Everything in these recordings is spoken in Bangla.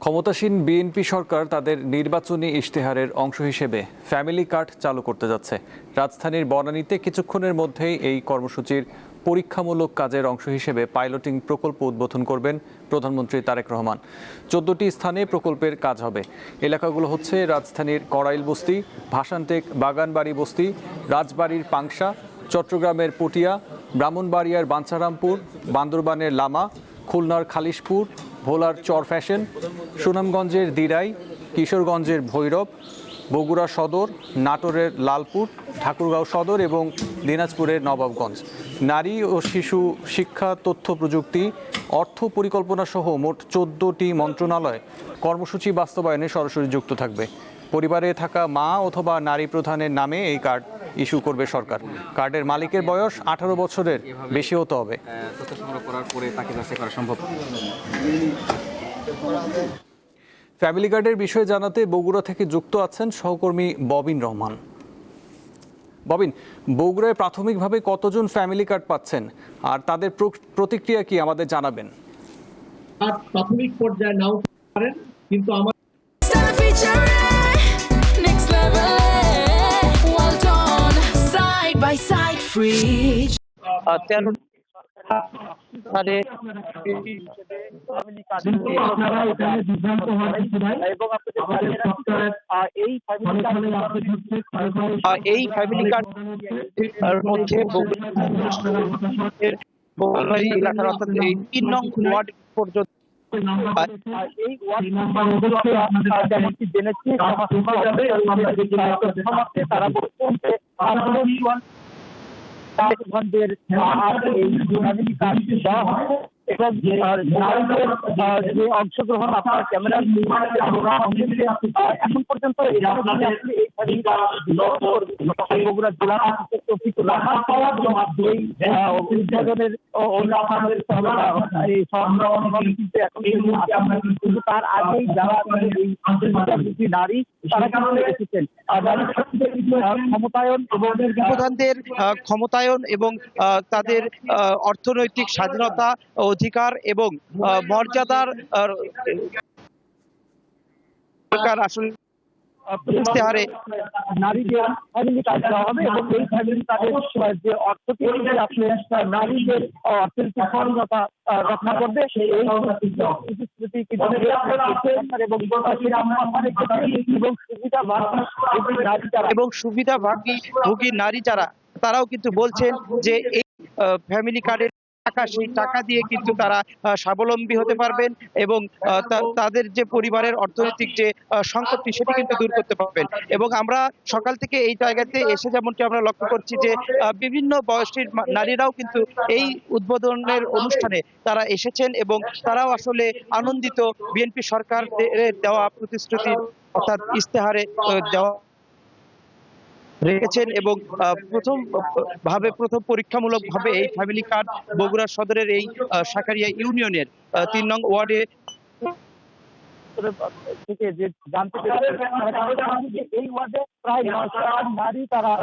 ক্ষমতাসীন বিএনপি সরকার তাদের নির্বাচনী ইশতেহারের অংশ হিসেবে ফ্যামিলি কার্ড চালু করতে যাচ্ছে। রাজধানীর বনানীতে কিছুক্ষণের মধ্যেই এই কর্মসূচির পরীক্ষামূলক কাজের অংশ হিসেবে পাইলটিং প্রকল্প উদ্বোধন করবেন প্রধানমন্ত্রী তারেক রহমান। 14টি স্থানে প্রকল্পের কাজ হবে। এলাকাগুলো হচ্ছে রাজধানীর কড়াইল বস্তি, ভাসানটেক বাগানবাড়ি বস্তি, রাজবাড়ির পাংশা, চট্টগ্রামের পটিয়া, ব্রাহ্মণবাড়িয়ার বাঞ্ছারামপুর, বান্দরবানের লামা, খুলনার খালিশপুর, ভোলার চর ফ্যাশন, সুনামগঞ্জের দিরাই, কিশোরগঞ্জের ভৈরব, বগুড়া সদর, নাটোরের লালপুর, ঠাকুরগাঁও সদর এবং দিনাজপুরের নবাবগঞ্জ। নারী ও শিশু শিক্ষা, তথ্য প্রযুক্তি, অর্থ পরিকল্পনা সহ মোট 14টি মন্ত্রণালয় কর্মসূচি বাস্তবায়নে সরাসরি যুক্ত থাকবে। পরিবারে থাকা মা অথবা নারী প্রধানের নামে এই কার্ড ইস্যু করবে সরকার। কার্ডের মালিকের বয়স 18 বছরের বেশি হতে হবে। তথ্য সংগ্রহ করার পরে তাকে যাচাই করা সম্ভব। ফ্যামিলি কার্ডের বিষয়ে জানাতে বগুড়া থেকে যুক্ত আছেন সহকর্মী ববিন রহমান। ববিন, বগুড়ায় প্রাথমিকভাবে কতজন ফ্যামিলি কার্ড পাচ্ছেন আর তাদের প্রতিক্রিয়া কি আমাদের জানাবেন? প্রাথমিক পর্যায়ে নাও পারেন, কিন্তু আমার এই ফ্যামিলি কার্ড মধ্যে বগুড়াবাড়ি এলাকার অর্থাৎ এই 3 নং ওয়ার্ড পর্যন্ত এই ওয়ার্ড যেমনটি জেনেছি তারা এবং যে অংশগ্রহণ আপনার ক্যামেরার এখন পর্যন্ত বগুড়া জেলা কিন্তু তার আগেই যারা নারী তারা কিন্তু এসেছেন ক্ষমতায়ন এবং তাদের অর্থনৈতিক স্বাধীনতা, অধিকার এবং মর্যাদার আসলে ইশতেহারে নারীদের ফ্যামিলি কার্ড দেওয়া হবে এবং এই ফ্যামিলি কার্ডের যে অর্থটি আসলে নারীদের অর্থনৈতিক স্বাধীনতা রক্ষা করবে এবং সুবিধাভোগী নারী যারা তারাও কিন্তু বলছেন যে এই ফ্যামিলি কার্ডের সেই টাকা দিয়ে কিন্তু তারা স্বাবলম্বী হতে পারবেন এবং তাদের যে পরিবারের অর্থনৈতিক যে সংকটটি সেটি কিন্তু দূর করতে পারবেন। এবং আমরা সকাল থেকে এই জায়গাতে এসে যেমনটি আমরা লক্ষ্য করছি যে বিভিন্ন বয়সীর নারীরাও কিন্তু এই উদ্বোধনের অনুষ্ঠানে তারা এসেছেন এবং তারাও আসলে আনন্দিত বিএনপি সরকার দেওয়া প্রতিশ্রুতি অর্থাৎ ইশতেহারে দেওয়া রেখেছেন এবং প্রথম পরীক্ষামূলকভাবে এই ফ্যামিলি কার্ড বগুড়া সদরের এই সাকারিয়া ইউনিয়নের 3 নং ওয়ার্ডে থেকে যে জানতে পেরেছি এই ওয়ার্ডে প্রায় 900 নারী তারা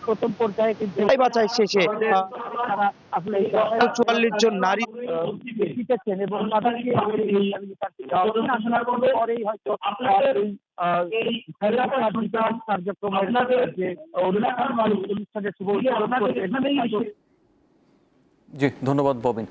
প্রথম পর্যায়ে কিন্তু বাছাই শেষে আসলে 44 জন নারী জিতেছেন এবং তাদেরকে পরেই হয়তো কার্যক্রমের যে অনুষ্ঠানের শুভ জি, ধন্যবাদ ববিন।